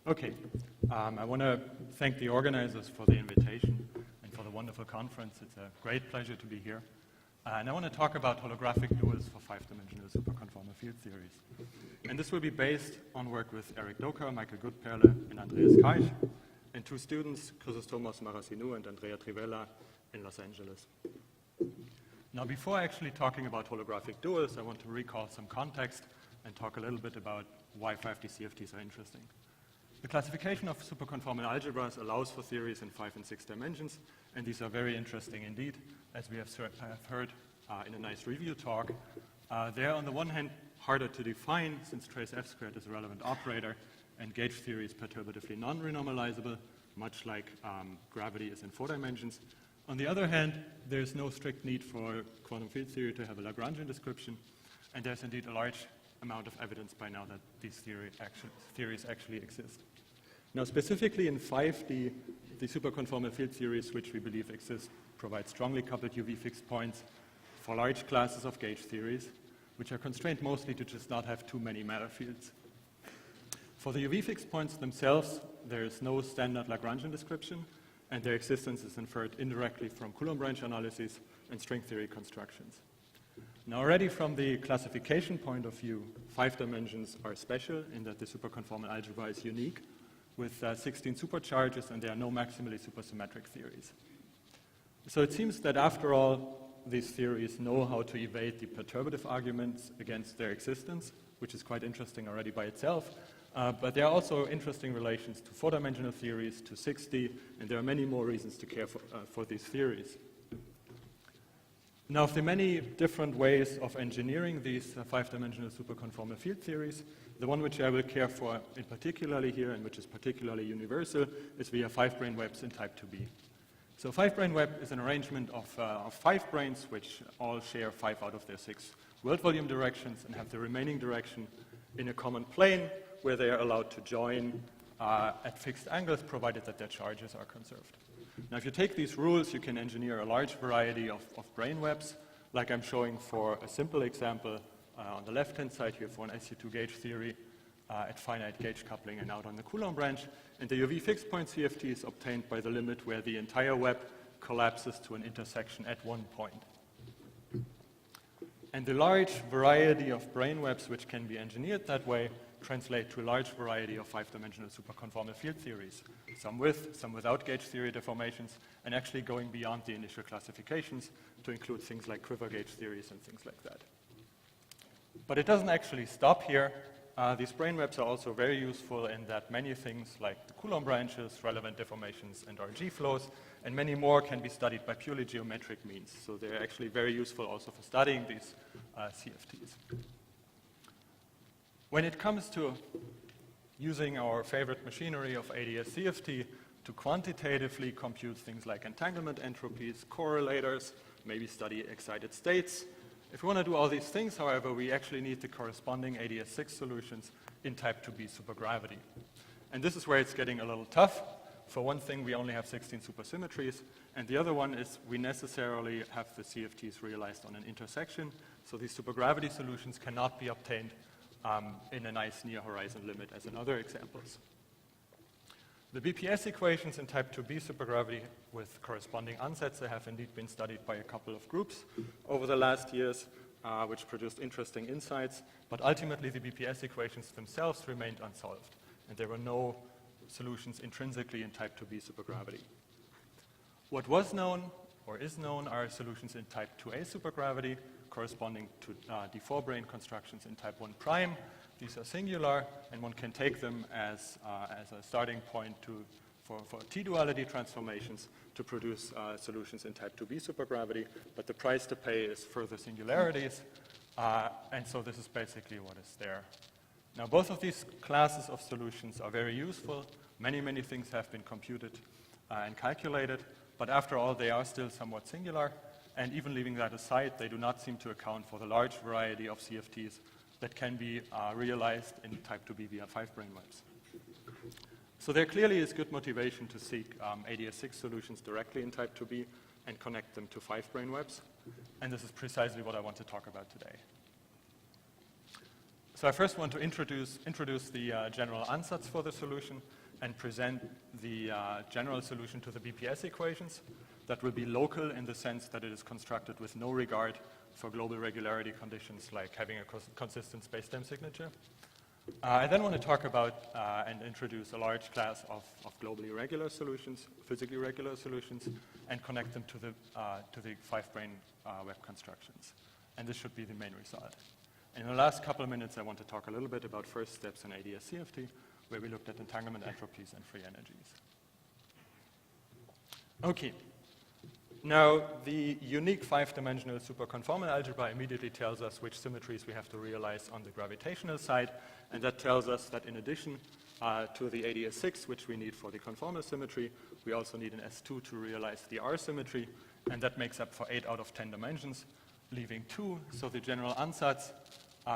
Okay, I want to thank the organizers for the invitation and for the wonderful conference. It's a great pleasure to be here. And I want to talk about holographic duals for five-dimensional superconformal field theories. And this will be based on work with Eric Doker, Michael Goodperle, and Andreas Kaich, and two students, Christoph Marasinou and Andrea Trivella, in Los Angeles. Now, before actually talking about holographic duals, I want to recall some context and talk a little bit about why 5D CFTs are interesting. The classification of superconformal algebras allows for theories in 5 and 6 dimensions, and these are very interesting indeed, as we have heard in a nice review talk. They are, on the one hand, harder to define, since trace F squared is a relevant operator, and gauge theory is perturbatively non-renormalizable, much like gravity is in 4 dimensions. On the other hand, there's no strict need for quantum field theory to have a Lagrangian description, and there's indeed a large amount of evidence by now that these theories actually exist. Now, specifically in 5D, the superconformal field theories which we believe exist provide strongly coupled UV fixed points for large classes of gauge theories, which are constrained mostly to just not have too many matter fields. For the UV fixed points themselves, there is no standard Lagrangian description, and their existence is inferred indirectly from Coulomb branch analyses and string theory constructions. Now, already from the classification point of view, 5 dimensions are special in that the superconformal algebra is unique, with 16 supercharges, and there are no maximally supersymmetric theories. So it seems that after all, these theories know how to evade the perturbative arguments against their existence, which is quite interesting already by itself. But there are also interesting relations to 4-dimensional theories, to 6D, and there are many more reasons to care for these theories. Now, of the many different ways of engineering these 5-dimensional superconformal field theories, the one which I will care for in particularly here, and which is particularly universal, is via 5 brane webs in type 2B. So 5 brane web is an arrangement of 5 branes which all share 5 out of their 6 world volume directions and have the remaining direction in a common plane where they are allowed to join at fixed angles, provided that their charges are conserved. Now, if you take these rules, you can engineer a large variety of brane webs, like I'm showing for a simple example on the left-hand side here for an SU2 gauge theory at finite gauge coupling and out on the Coulomb branch. And the UV fixed point CFT is obtained by the limit where the entire web collapses to an intersection at one point. And the large variety of brane webs which can be engineered that way translate to a large variety of 5-dimensional superconformal field theories, some with, some without gauge theory deformations, and actually going beyond the initial classifications to include things like quiver gauge theories and things like that. But it doesn't actually stop here. These brane webs are also very useful in that many things like the Coulomb branches, relevant deformations, and RG flows, and many more can be studied by purely geometric means. So they're actually very useful also for studying these CFTs. When it comes to using our favorite machinery of ADS CFT to quantitatively compute things like entanglement entropies, correlators, maybe study excited states, if we want to do all these things, however, we actually need the corresponding ADS6 solutions in type 2B supergravity. And this is where it's getting a little tough. For one thing, we only have 16 supersymmetries, and the other one is we necessarily have the CFTs realized on an intersection, so these supergravity solutions cannot be obtained in a nice near-horizon limit, as in other examples. The BPS equations in type 2B supergravity with corresponding ansatz have indeed been studied by a couple of groups over the last years, which produced interesting insights, but ultimately the BPS equations themselves remained unsolved, and there were no solutions intrinsically in type 2B supergravity. What was known, or is known, are solutions in type 2A supergravity, corresponding to D4 brane constructions in type 1 prime. These are singular, and one can take them as a starting point for T-duality transformations to produce solutions in type 2B supergravity, but the price to pay is further singularities, and so this is basically what is there. Now, both of these classes of solutions are very useful. Many, many things have been computed and calculated, but after all, they are still somewhat singular. And even leaving that aside, they do not seem to account for the large variety of CFTs that can be realized in type 2B via 5 brane webs. So there clearly is good motivation to seek ADS6 solutions directly in type 2B and connect them to 5 brane webs. And this is precisely what I want to talk about today. So I first want to introduce the general ansatz for the solution and present the general solution to the BPS equations that will be local in the sense that it is constructed with no regard for global regularity conditions like having a consistent space-time signature. I then want to talk about and introduce a large class of globally regular solutions, physically regular solutions, and connect them to the 5-brane web constructions. And this should be the main result. In the last couple of minutes, I want to talk a little bit about first steps in ADS-CFT, where we looked at entanglement entropies and free energies. Okay. Now, the unique 5-dimensional superconformal algebra immediately tells us which symmetries we have to realize on the gravitational side, and that tells us that in addition to the ADS6, which we need for the conformal symmetry, we also need an S2 to realize the R symmetry, and that makes up for 8 out of 10 dimensions, leaving 2. So the general ansatz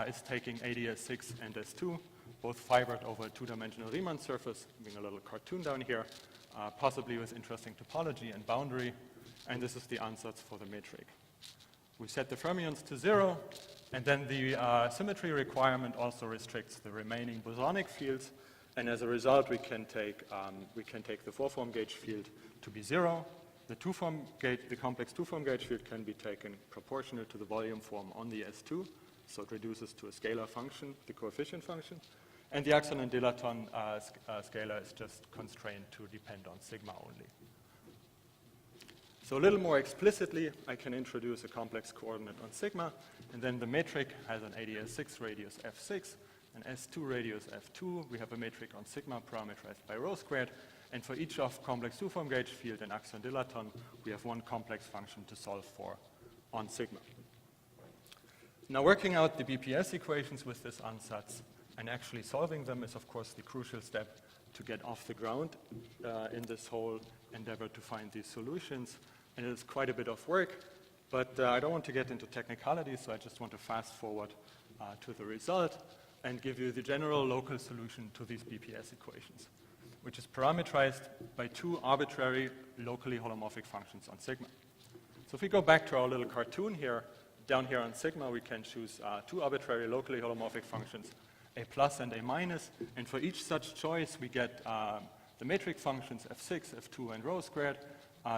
is taking ADS6 and S2, both fibered over a 2-dimensional Riemann surface, having a little cartoon down here, possibly with interesting topology and boundary. And this is the ansatz for the metric. We set the fermions to 0, and then the symmetry requirement also restricts the remaining bosonic fields, and as a result we can take the 4-form gauge field to be 0. The complex 2-form gauge field can be taken proportional to the volume form on the S2, so it reduces to a scalar function, the coefficient function, and the axon and dilaton scalar is just constrained to depend on sigma only. So a little more explicitly, I can introduce a complex coordinate on sigma, and then the metric has an ADS6 radius f6, an S2 radius f2. We have a metric on sigma parameterized by rho squared, and for each of complex 2-form gauge field and axon dilaton, we have one complex function to solve for on sigma. Now, working out the BPS equations with this ansatz and actually solving them is, of course, the crucial step to get off the ground in this whole endeavor to find these solutions. And it is quite a bit of work, but I don't want to get into technicalities, so I just want to fast forward to the result and give you the general local solution to these BPS equations, which is parameterized by 2 arbitrary locally holomorphic functions on sigma. So if we go back to our little cartoon here, down here on sigma, we can choose 2 arbitrary locally holomorphic functions, a plus and a minus, and for each such choice, we get the metric functions f6, f2, and rho squared,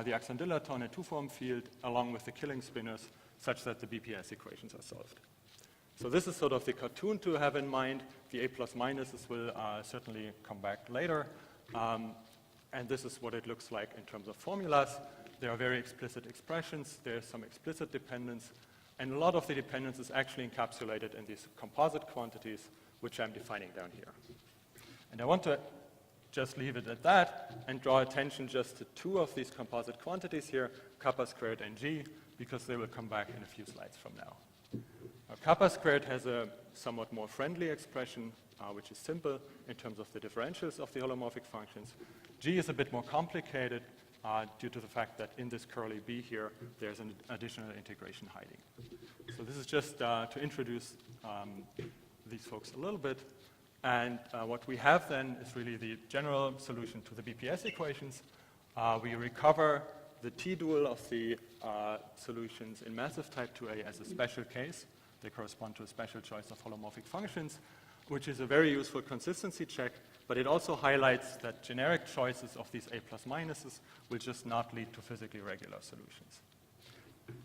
the axon dilaton and 2-form field, along with the killing spinors, such that the BPS equations are solved. So this is sort of the cartoon to have in mind. The A plus minuses will certainly come back later. And this is what it looks like in terms of formulas. There are very explicit expressions. There's some explicit dependence. And a lot of the dependence is actually encapsulated in these composite quantities, which I'm defining down here. And I want to just leave it at that and draw attention just to 2 of these composite quantities here, kappa squared and g, because they will come back in a few slides from now. Now, kappa squared has a somewhat more friendly expression, which is simple in terms of the differentials of the holomorphic functions. G is a bit more complicated due to the fact that in this curly b here, there's an additional integration hiding. So this is just to introduce these folks a little bit. And what we have then is really the general solution to the BPS equations. We recover the T-dual of the solutions in massive type 2A as a special case. They correspond to a special choice of holomorphic functions, which is a very useful consistency check, but it also highlights that generic choices of these A plus minuses will just not lead to physically regular solutions.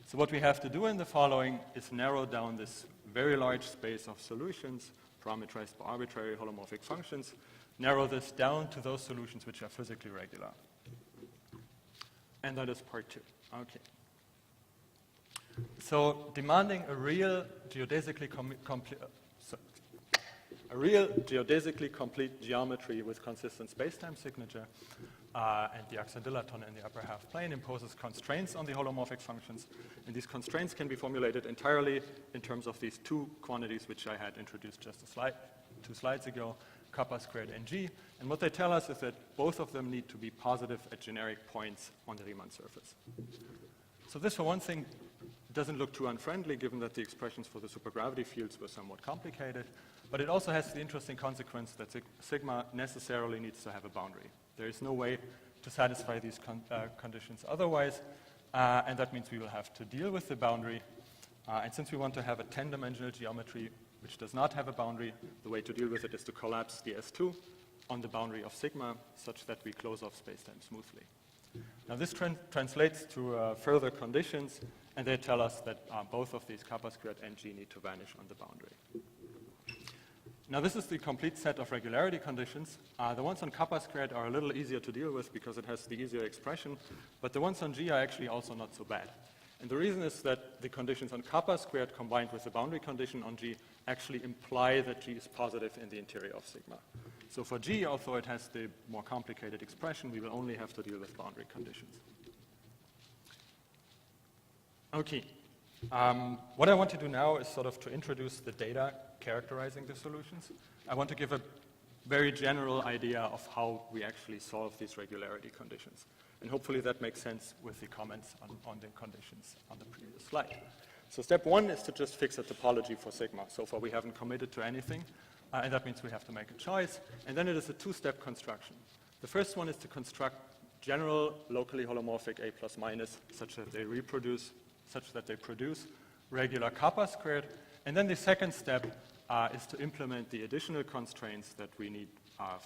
So what we have to do in the following is narrow down this very large space of solutions parameterized by arbitrary holomorphic functions, narrow this down to those solutions which are physically regular. And that is part 2. Okay. So demanding a real geodesically complete geometry with consistent space-time signature and the axon dilaton in the upper half plane imposes constraints on the holomorphic functions, and these constraints can be formulated entirely in terms of these 2 quantities which I had introduced just 2 slides ago, kappa squared and g, and what they tell us is that both of them need to be positive at generic points on the Riemann surface. So this, for one thing, doesn't look too unfriendly given that the expressions for the supergravity fields were somewhat complicated, but it also has the interesting consequence that sigma necessarily needs to have a boundary. There is no way to satisfy these conditions otherwise, and that means we will have to deal with the boundary. And since we want to have a 10-dimensional geometry which does not have a boundary, the way to deal with it is to collapse the S2 on the boundary of sigma such that we close off spacetime smoothly. Now this translates to further conditions, and they tell us that both of these kappa squared and g need to vanish on the boundary. Now this is the complete set of regularity conditions. The ones on kappa squared are a little easier to deal with because it has the easier expression, but the ones on g are actually also not so bad. And the reason is that the conditions on kappa squared combined with the boundary condition on g actually imply that g is positive in the interior of sigma. So for g, although it has the more complicated expression, we will only have to deal with boundary conditions. Okay. What I want to do now is sort of to introduce the data characterizing the solutions. I want to give a very general idea of how we actually solve these regularity conditions. And hopefully that makes sense with the comments on the conditions on the previous slide. So step one is to just fix a topology for sigma. So far we haven't committed to anything, and that means we have to make a choice. And then it is a two-step construction. The first one is to construct general locally holomorphic A plus minus such that they produce regular kappa squared. And then the second step is to implement the additional constraints that we need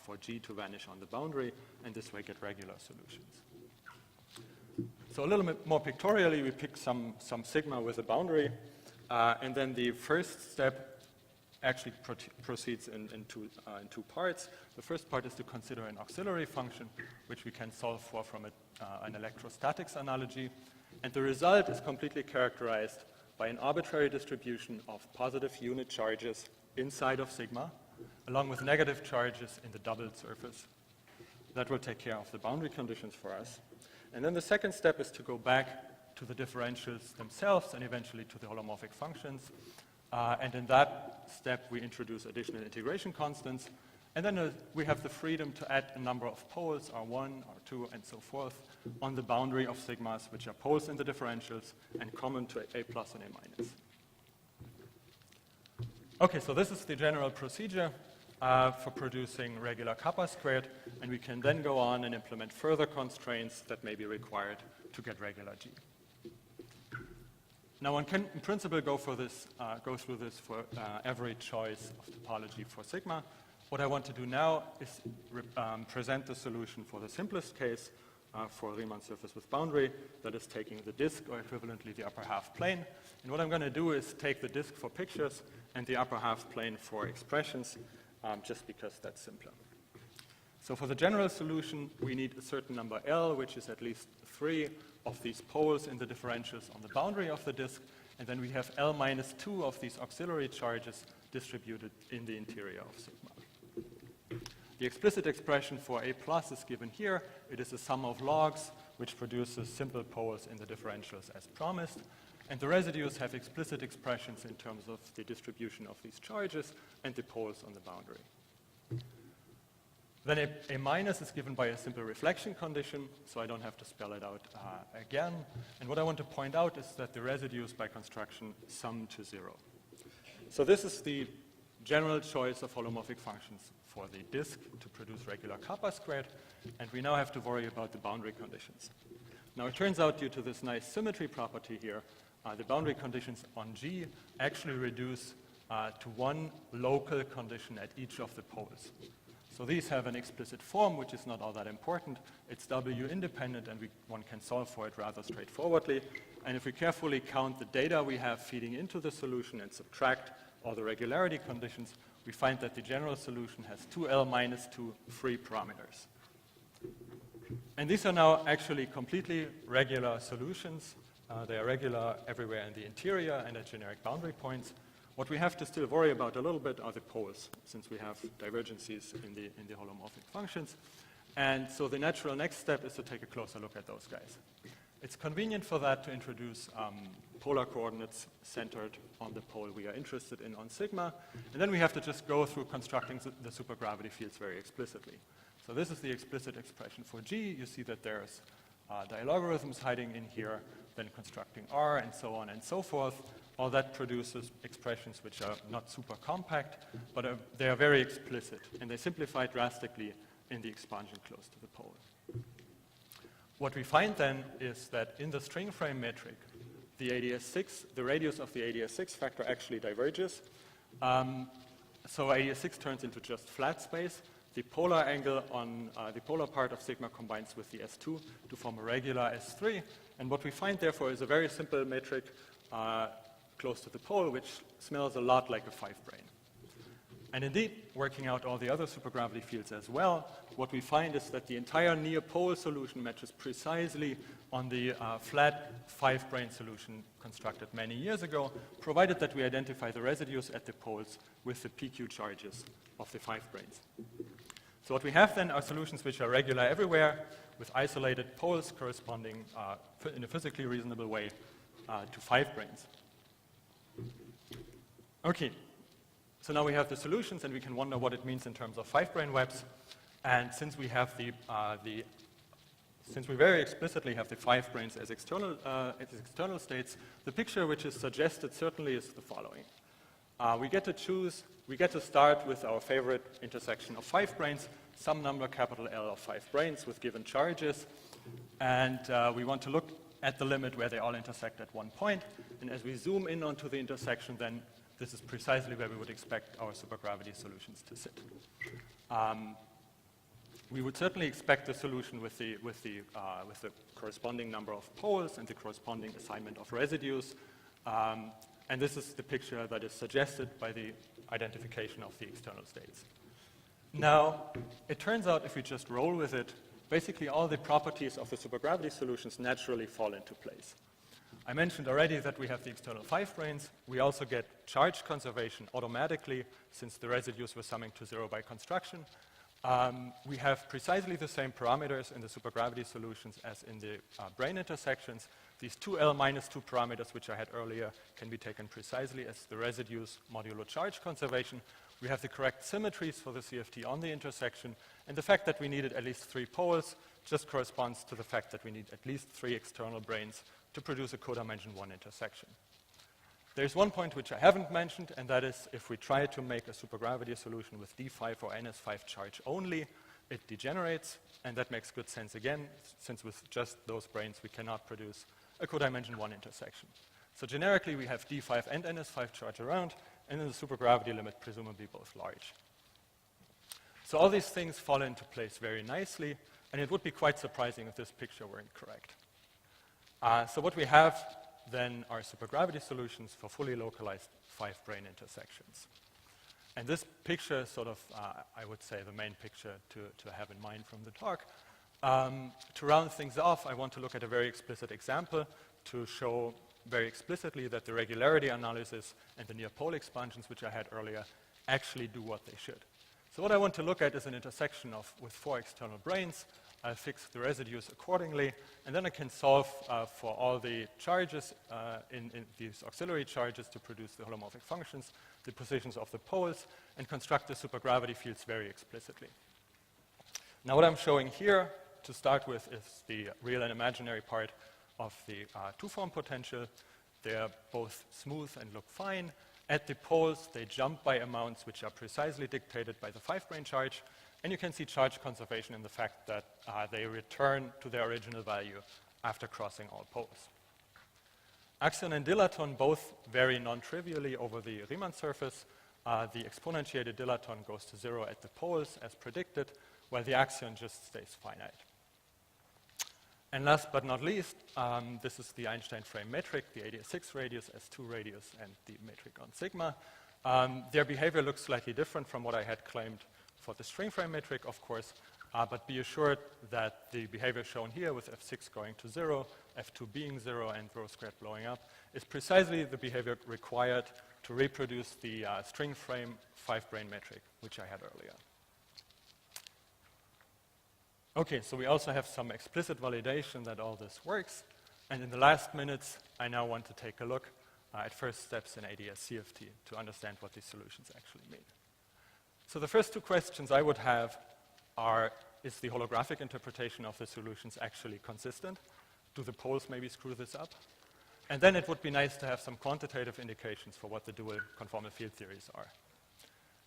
for G to vanish on the boundary, and this way get regular solutions. So a little bit more pictorially, we pick some sigma with a boundary, and then the first step actually proceeds in two parts. The first part is to consider an auxiliary function, which we can solve for from an electrostatics analogy. And the result is completely characterized by an arbitrary distribution of positive unit charges inside of sigma, along with negative charges in the doubled surface. That will take care of the boundary conditions for us. And then the second step is to go back to the differentials themselves and eventually to the holomorphic functions. And in that step, we introduce additional integration constants. And then we have the freedom to add a number of poles, R1, R2, and so forth, on the boundary of sigmas, which are poles in the differentials and common to A plus and A minus. Okay, so this is the general procedure for producing regular kappa squared, and we can then go on and implement further constraints that may be required to get regular G. Now one can, in principle, go through this for every choice of topology for sigma. What I want to do now is present the solution for the simplest case for Riemann surface with boundary, that is taking the disk, or equivalently the upper half plane. And what I'm going to do is take the disk for pictures and the upper half plane for expressions, just because that's simpler. So for the general solution, we need a certain number L, which is at least 3 of these poles in the differentials on the boundary of the disk, and then we have L minus 2 of these auxiliary charges distributed in the interior of sigma. The explicit expression for A plus is given here. It is a sum of logs, which produces simple poles in the differentials as promised. And the residues have explicit expressions in terms of the distribution of these charges and the poles on the boundary. Then A minus is given by a simple reflection condition, so I don't have to spell it out again. And what I want to point out is that the residues by construction sum to 0. So this is the general choice of holomorphic functions for the disk to produce regular kappa squared, and we now have to worry about the boundary conditions. Now it turns out, due to this nice symmetry property here, the boundary conditions on G actually reduce to one local condition at each of the poles. So these have an explicit form, which is not all that important. It's W independent, and one can solve for it rather straightforwardly. And if we carefully count the data we have feeding into the solution and subtract all the regularity conditions, we find that the general solution has 2L minus 2 free parameters. And these are now actually completely regular solutions. They are regular everywhere in the interior and at generic boundary points. What we have to still worry about a little bit are the poles, since we have divergences in the holomorphic functions. And so the natural next step is to take a closer look at those guys. It's convenient for that to introduce polar coordinates centered on the pole we are interested in on sigma. And then we have to just go through constructing the supergravity fields very explicitly. So this is the explicit expression for G. You see that there's dilogarithms hiding in here, then constructing R, and so on and so forth. All that produces expressions which are not super compact, but they are very explicit, and they simplify drastically in the expansion close to the pole. What we find then is that in the string frame metric, the radius of the ADS6 factor actually diverges, So ADS6 turns into just flat space. The polar angle on the polar part of sigma combines with the S2 to form a regular S3. And what we find, therefore, is a very simple metric close to the pole, which smells a lot like a 5-brane. And indeed, working out all the other supergravity fields as well, what we find is that the entire near-pole solution matches precisely on the flat 5-brane solution constructed many years ago, provided that we identify the residues at the poles with the PQ charges of the 5-branes. So what we have then are solutions which are regular everywhere, with isolated poles corresponding in a physically reasonable way to 5-branes. Okay. So now we have the solutions, and we can wonder what it means in terms of 5-brane webs. And since we have since we very explicitly have the 5-branes as external states, the picture which is suggested certainly is the following: we get to start with our favorite intersection of 5-branes, some number capital L of 5-branes with given charges, and we want to look at the limit where they all intersect at one point. And as we zoom in onto the intersection, then this is precisely where we would expect our supergravity solutions to sit. We would certainly expect the solution with the corresponding number of poles and the corresponding assignment of residues. And this is the picture that is suggested by the identification of the external states. Now, it turns out if we just roll with it, basically all the properties of the supergravity solutions naturally fall into place. I mentioned already that we have the external 5-branes. We also get charge conservation automatically, since the residues were summing to 0 by construction. We have precisely the same parameters in the supergravity solutions as in the brane intersections. These 2L minus 2 parameters, which I had earlier, can be taken precisely as the residues modulo charge conservation. We have the correct symmetries for the CFT on the intersection, and the fact that we needed at least 3 poles just corresponds to the fact that we need at least 3 external branes to produce a codimension 1 intersection. There's one point which I haven't mentioned, and that is if we try to make a supergravity solution with D5 or NS5 charge only, it degenerates, and that makes good sense again, since with just those branes we cannot produce a codimension 1 intersection. So generically we have D5 and NS5 charge around, and in the supergravity limit presumably both large. So all these things fall into place very nicely, and it would be quite surprising if this picture were incorrect. So what we have then are supergravity solutions for fully localized 5-brane intersections. And this picture is sort of, I would say, the main picture to have in mind from the talk. To round things off, I want to look at a very explicit example to show very explicitly that the regularity analysis and the near-pole expansions, which I had earlier, actually do what they should. So what I want to look at is an intersection with 4 external branes. I'll fix the residues accordingly, and then I can solve for all the charges in these auxiliary charges to produce the holomorphic functions, the positions of the poles, and construct the supergravity fields very explicitly. Now what I'm showing here to start with is the real and imaginary part of the two-form potential. They're both smooth and look fine. At the poles, they jump by amounts which are precisely dictated by the 5-brane charge. And you can see charge conservation in the fact that they return to their original value after crossing all poles. Axion and dilaton both vary non-trivially over the Riemann surface. The exponentiated dilaton goes to 0 at the poles, as predicted, while the axion just stays finite. And last but not least, this is the Einstein frame metric, the ADS6 radius, S2 radius, and the metric on sigma. Their behavior looks slightly different from what I had claimed for the string frame metric, of course, but be assured that the behavior shown here with F6 going to 0, F2 being 0, and rho squared blowing up is precisely the behavior required to reproduce the string frame 5-brane metric, which I had earlier. Okay, so we also have some explicit validation that all this works, and in the last minutes, I now want to take a look at first steps in ADS CFT to understand what these solutions actually mean. So the first 2 questions I would have are, is the holographic interpretation of the solutions actually consistent? Do the poles maybe screw this up? And then it would be nice to have some quantitative indications for what the dual conformal field theories are.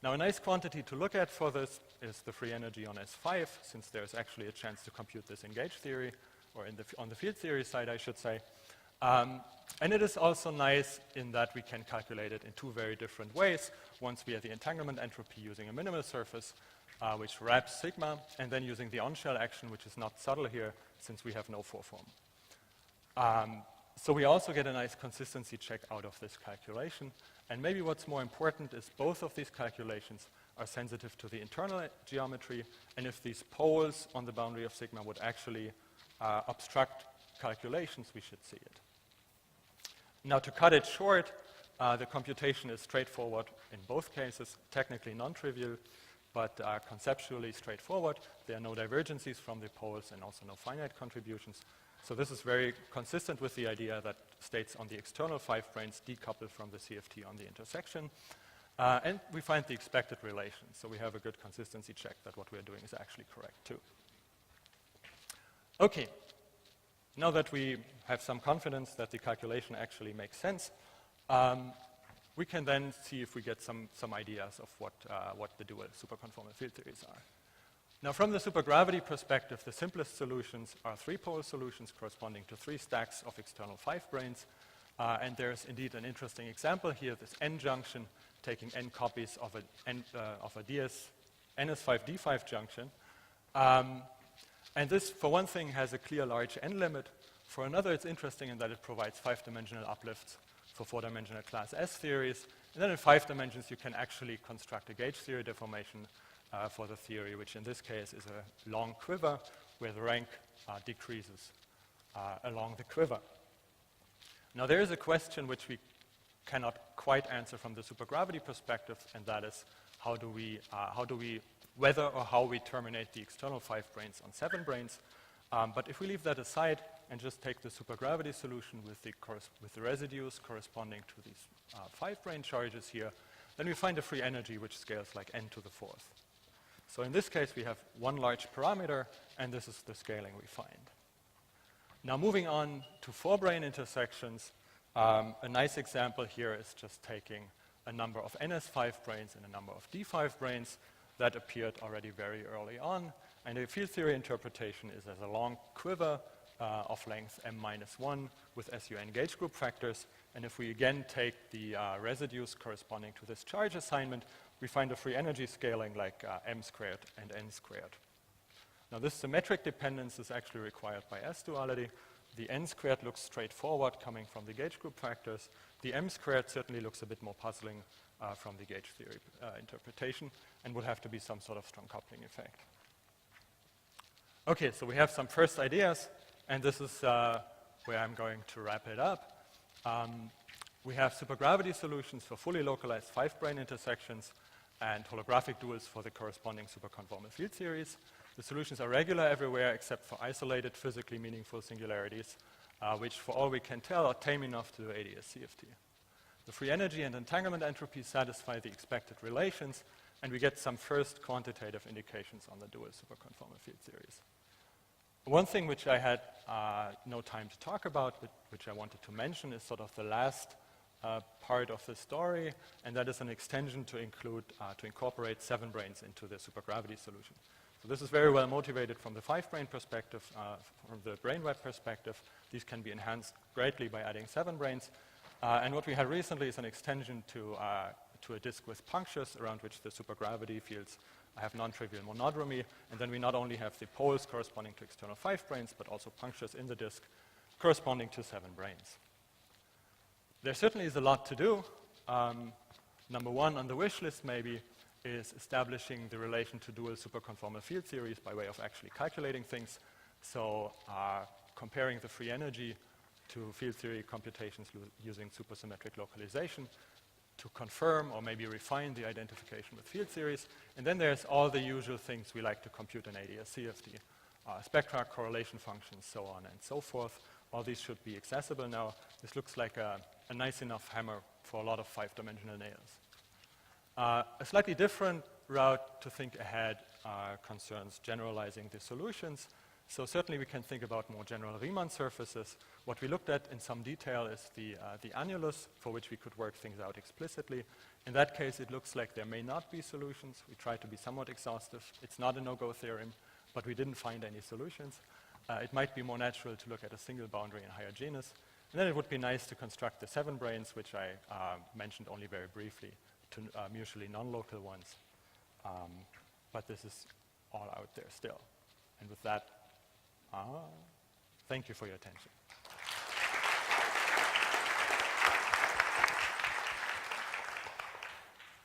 Now, a nice quantity to look at for this is the free energy on S5, since there's actually a chance to compute this in gauge theory, or on the field theory side, I should say. And it is also nice in that we can calculate it in two very different ways. Once we have the entanglement entropy using a minimal surface, which wraps sigma, and then using the on-shell action, which is not subtle here, since we have no foreform. So we also get a nice consistency check out of this calculation. And maybe what's more important is both of these calculations are sensitive to the internal geometry, and if these poles on the boundary of sigma would actually obstruct calculations, we should see it. Now, to cut it short, the computation is straightforward in both cases, technically non-trivial, but conceptually straightforward. There are no divergences from the poles and also no finite contributions. So this is very consistent with the idea that states on the external 5 branes decouple from the CFT on the intersection. And we find the expected relation. So we have a good consistency check that what we're doing is actually correct too. Okay. Now that we have some confidence that the calculation actually makes sense, we can then see if we get some ideas of what the dual superconformal field theories are. Now, from the supergravity perspective, the simplest solutions are 3-pole solutions corresponding to 3 stacks of external 5 branes. And there's indeed an interesting example here, this N junction taking N copies of a NS5D5 junction. And this, for one thing, has a clear large N limit. For another, it's interesting in that it provides 5-dimensional uplifts for 4-dimensional class S theories. And then in 5 dimensions, you can actually construct a gauge theory deformation for the theory, which in this case is a long quiver where the rank decreases along the quiver. Now, there is a question which we cannot quite answer from the supergravity perspective, and that is how do we terminate the external 5 branes on 7 branes. But if we leave that aside and just take the supergravity solution with the residues corresponding to these 5-brane charges here, then we find a free energy which scales like n to the 4th. So in this case, we have one large parameter, and this is the scaling we find. Now, moving on to 4-brane intersections, a nice example here is just taking a number of NS5 branes and a number of D5 branes that appeared already very early on. And the field theory interpretation is as a long quiver of length m-1 with SUN gauge group factors. And if we again take the residues corresponding to this charge assignment, we find a free energy scaling like m squared and n squared. Now, this symmetric dependence is actually required by S duality. The n squared looks straightforward coming from the gauge group factors. The m squared certainly looks a bit more puzzling from the gauge theory interpretation and would have to be some sort of strong coupling effect. Okay, so we have some first ideas, and this is where I'm going to wrap it up. We have supergravity solutions for fully localized 5-brane intersections and holographic duals for the corresponding superconformal field theories. The solutions are regular everywhere except for isolated physically meaningful singularities, which for all we can tell are tame enough to do ADS-CFT. The free energy and entanglement entropy satisfy the expected relations, and we get some first quantitative indications on the dual superconformal field theories. One thing which I had no time to talk about, but which I wanted to mention, is sort of the last part of the story, and that is an extension to incorporate 7 branes into the supergravity solution. So this is very well motivated from the 5-brane perspective, from the brain web perspective. These can be enhanced greatly by adding 7 branes. And what we had recently is an extension to a disk with punctures around which the supergravity fields have non-trivial monodromy. And then we not only have the poles corresponding to external 5 branes, but also punctures in the disk corresponding to 7 branes. There certainly is a lot to do. Number one on the wish list maybe is establishing the relation to dual superconformal field theories by way of actually calculating things. So comparing the free energy to field theory computations using supersymmetric localization to confirm or maybe refine the identification with field theories. And then there's all the usual things we like to compute in ADS-CFT, spectra, correlation functions, so on and so forth. All these should be accessible now. This looks like a nice enough hammer for a lot of 5-dimensional nails. A slightly different route to think ahead concerns generalizing the solutions. So certainly we can think about more general Riemann surfaces. What we looked at in some detail is the annulus, for which we could work things out explicitly. In that case, it looks like there may not be solutions. We tried to be somewhat exhaustive. It's not a no-go theorem, but we didn't find any solutions. It might be more natural to look at a single boundary in higher genus. And then it would be nice to construct the 7 branes, which I mentioned only very briefly, to mutually non-local ones. But this is all out there still. And with that, thank you for your attention.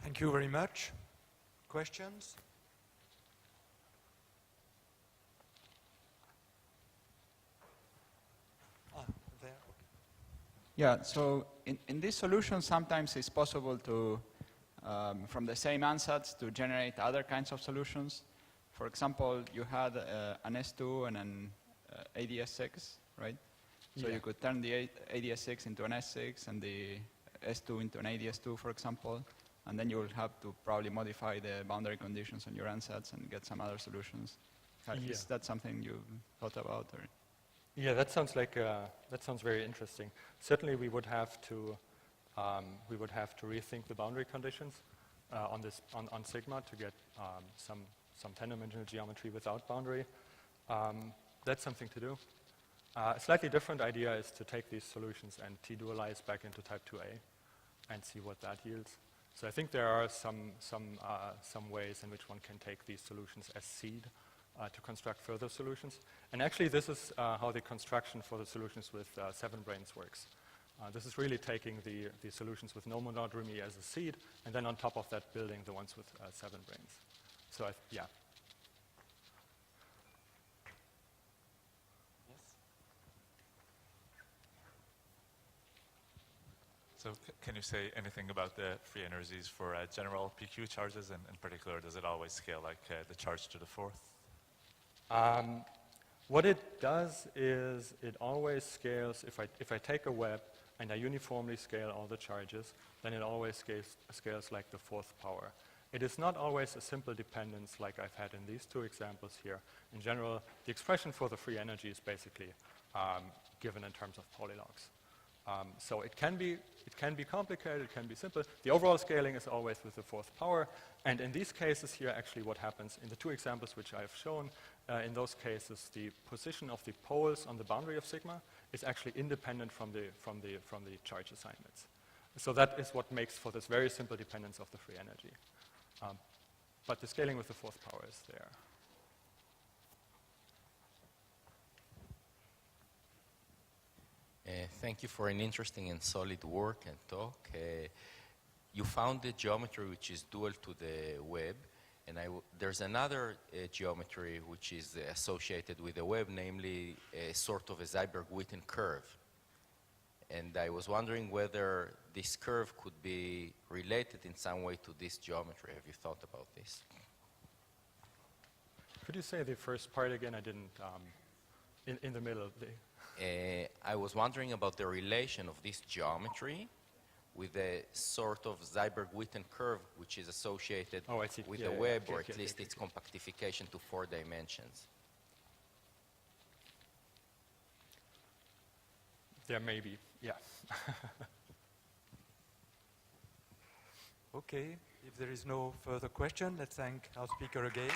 Thank you very much. Questions? There. Yeah, so in this solution, sometimes it's possible to, from the same ansatz, to generate other kinds of solutions. For example, you had an S2 and an ADS6, right? So you could turn the ADS6 into an S6 and the S2 into an ADS2, for example. And then you will have to probably modify the boundary conditions on your ansatz and get some other solutions. Is that something you thought about? Or? Yeah, that sounds like that sounds very interesting. Certainly, we would have to rethink the boundary conditions on sigma to get some 10-dimensional geometry without boundary. That's something to do. A slightly different idea is to take these solutions and T-dualize back into type 2A and see what that yields. So I think there are some ways in which one can take these solutions as seed to construct further solutions. And actually, this is how the construction for the solutions with 7 branes works. This is really taking the solutions with no monodromy as a seed, and then on top of that, building the ones with 7 branes. So yeah. So can you say anything about the free energies for general PQ charges, and in particular, does it always scale like the charge to the 4th? What it does is it always scales. If I take a web and I uniformly scale all the charges, then it always scales like the 4th power. It is not always a simple dependence like I've had in these 2 examples here. In general, the expression for the free energy is basically given in terms of polylogs. So it can be complicated, it can be simple. The overall scaling is always with the 4th power. And in these cases here, actually what happens in the 2 examples which I've shown, in those cases, the position of the poles on the boundary of sigma is actually independent from the charge assignments. So that is what makes for this very simple dependence of the free energy. But the scaling with the 4th power is there. Thank you for an interesting and solid work and talk. You found the geometry which is dual to the web, and there's another geometry which is associated with the web, namely a sort of a Seiberg-Witten curve. And I was wondering whether this curve could be related in some way to this geometry. Have you thought about this? Could you say the first part again? I didn't, in the middle of the... I was wondering about the relation of this geometry with a sort of Seiberg-Witten curve which is associated with the web, or at least its compactification to 4 dimensions. There may be, yeah. Okay, if there is no further question, let's thank our speaker again.